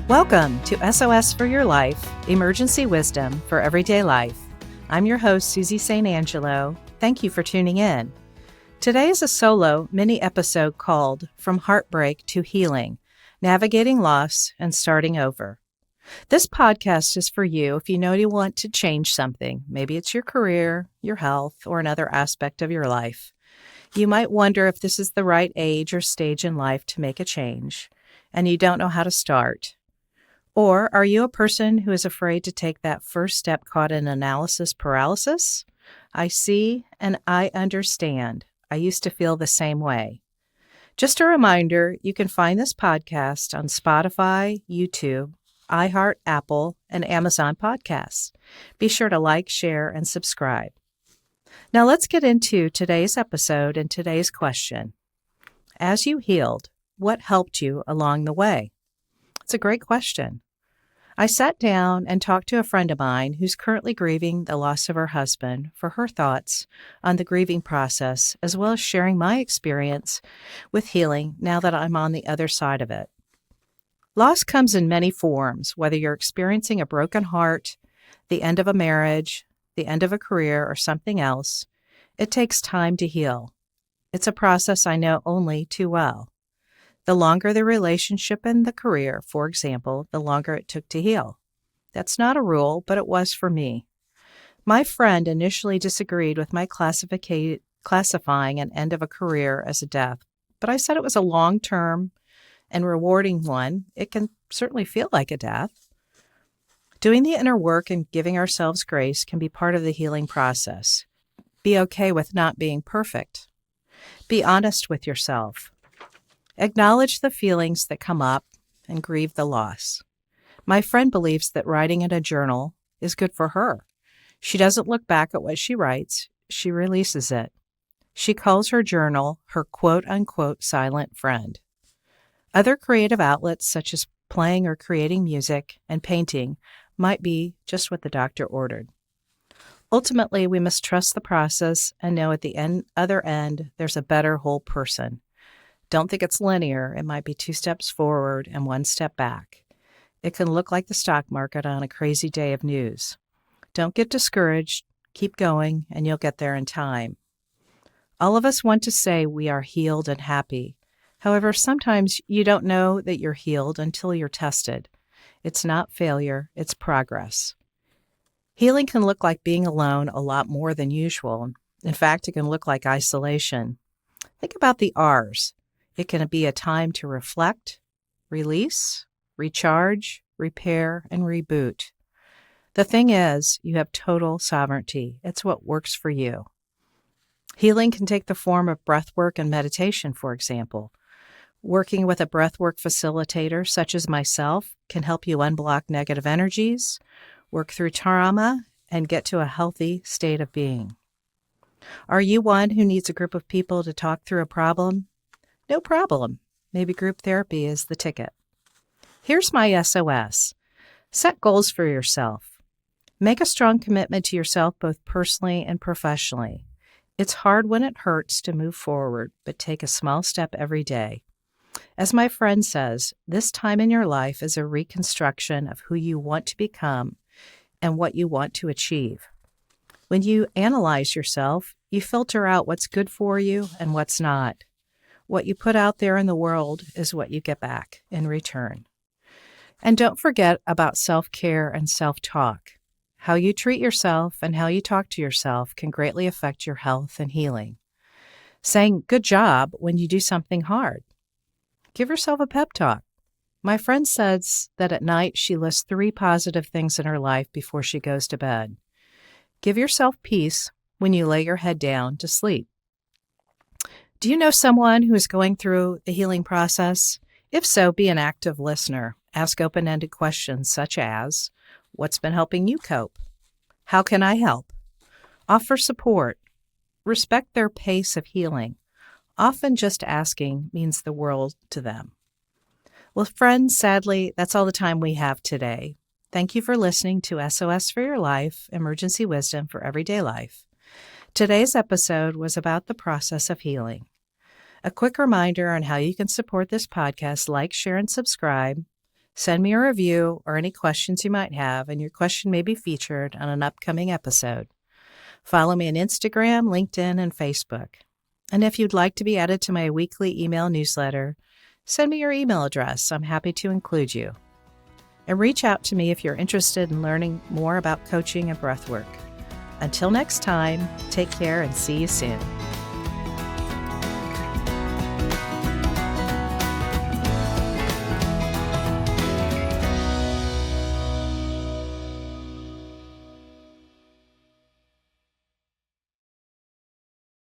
Welcome to SOS for Your Life, Emergency Wisdom for Everyday Life. I'm your host, Susie St. Angelo. Thank you for tuning in. Today is a solo mini episode called From Heartbreak to Healing, Navigating Loss and Starting Over. This podcast is for you if you know you want to change something. Maybe it's your career, your health, or another aspect of your life. You might wonder if this is the right age or stage in life to make a change, and you don't know how to start. Or are you a person who is afraid to take that first step caught in analysis paralysis? I see and I understand. I used to feel the same way. Just a reminder, you can find this podcast on Spotify, YouTube, iHeart, Apple, and Amazon Podcasts. Be sure to like, share, and subscribe. Now let's get into today's episode and today's question. As you healed, what helped you along the way? It's a great question. I sat down and talked to a friend of mine who's currently grieving the loss of her husband for her thoughts on the grieving process, as well as sharing my experience with healing now that I'm on the other side of it. Loss comes in many forms, whether you're experiencing a broken heart, the end of a marriage, the end of a career, or something else. It takes time to heal. It's a process I know only too well. The longer the relationship and the career, for example, the longer it took to heal. That's not a rule, but it was for me. My friend initially disagreed with my classifying an end of a career as a death, but I said it was a long-term and rewarding one. It can certainly feel like a death. Doing the inner work and giving ourselves grace can be part of the healing process. Be okay with not being perfect. Be honest with yourself. Acknowledge the feelings that come up and grieve the loss. My friend believes that writing in a journal is good for her. She doesn't look back at what she writes, she releases it. She calls her journal her quote-unquote silent friend. Other creative outlets such as playing or creating music and painting might be just what the doctor ordered. Ultimately, we must trust the process and know at the other end there's a better whole person. Don't think it's linear. It might be 2 steps forward and 1 step back. It can look like the stock market on a crazy day of news. Don't get discouraged. Keep going, and you'll get there in time. All of us want to say we are healed and happy. However, sometimes you don't know that you're healed until you're tested. It's not failure, it's progress. Healing can look like being alone a lot more than usual. In fact, it can look like isolation. Think about the R's. It can be a time to reflect, release, recharge, repair, and reboot. The thing is, you have total sovereignty. It's what works for you. Healing can take the form of breathwork and meditation, for example. Working with a breathwork facilitator, such as myself, can help you unblock negative energies, work through trauma, and get to a healthy state of being. Are you one who needs a group of people to talk through a problem? No problem. Maybe group therapy is the ticket. Here's my SOS. Set goals for yourself. Make a strong commitment to yourself both personally and professionally. It's hard when it hurts to move forward, but take a small step every day. As my friend says, this time in your life is a reconstruction of who you want to become and what you want to achieve. When you analyze yourself, you filter out what's good for you and what's not. What you put out there in the world is what you get back in return. And don't forget about self-care and self-talk. How you treat yourself and how you talk to yourself can greatly affect your health and healing. Saying good job when you do something hard. Give yourself a pep talk. My friend says that at night she lists 3 positive things in her life before she goes to bed. Give yourself peace when you lay your head down to sleep. Do you know someone who is going through the healing process? If so, be an active listener. Ask open-ended questions such as, what's been helping you cope? How can I help? Offer support. Respect their pace of healing. Often just asking means the world to them. Well, friends, sadly, that's all the time we have today. Thank you for listening to SOS for Your Life, Emergency Wisdom for Everyday Life. Today's episode was about the process of healing. A quick reminder on how you can support this podcast: like, share, and subscribe. Send me a review or any questions you might have, and your question may be featured on an upcoming episode. Follow me on Instagram, LinkedIn, and Facebook. And if you'd like to be added to my weekly email newsletter, send me your email address. I'm happy to include you. And reach out to me if you're interested in learning more about coaching and breathwork. Until next time, take care and see you soon.